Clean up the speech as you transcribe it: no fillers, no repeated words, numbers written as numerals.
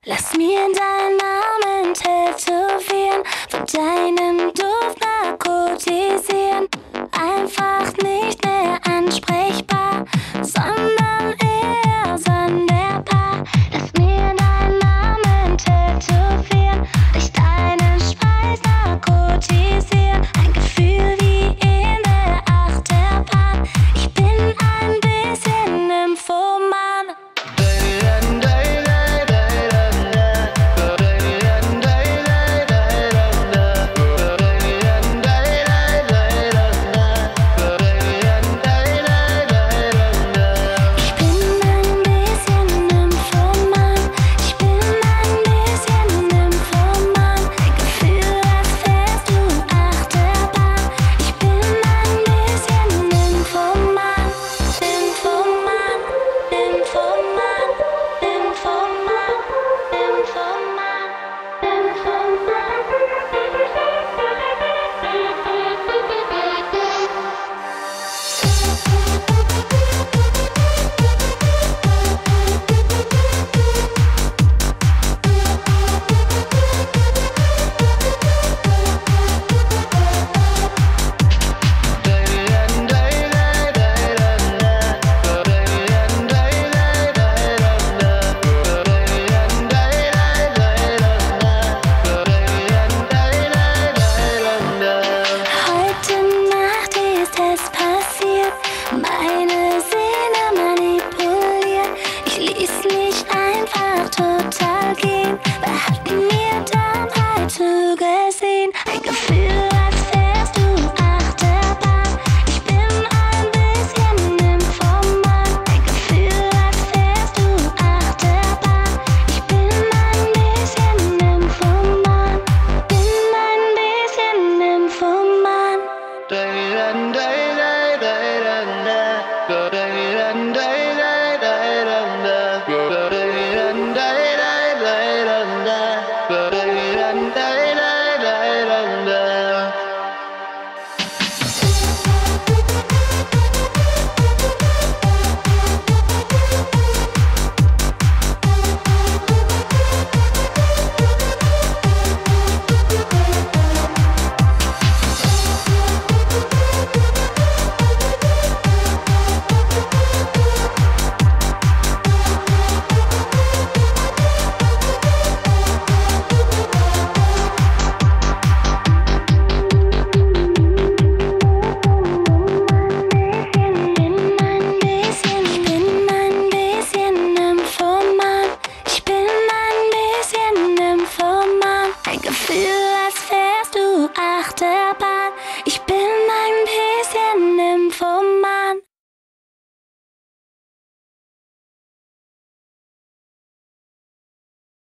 Lass mir deinen Namen tätowieren, von deinem Duft narkotisieren. Einfach nicht mehr ansprechbar, sondern eher sonderbar. Lass mir deinen Namen tätowieren, durch deinen Schweiß narkotisieren. Ein Gefühl wie in der Achterbahn. Ich bin ein bisschen Nymphoman. Meine Seele manipuliert, ich ließ mich einfach total gehen. Wer hat mir dabei zugesehen? Ein Gefühl, als wärst du Achterbahn. Ich bin ein bisschen Nymphoman. Ein Gefühl, als wärst du Achterbahn. Ich bin ein bisschen Nymphoman. Bin ein bisschen Nymphoman. Gefühl, als wärst du Achterbahn.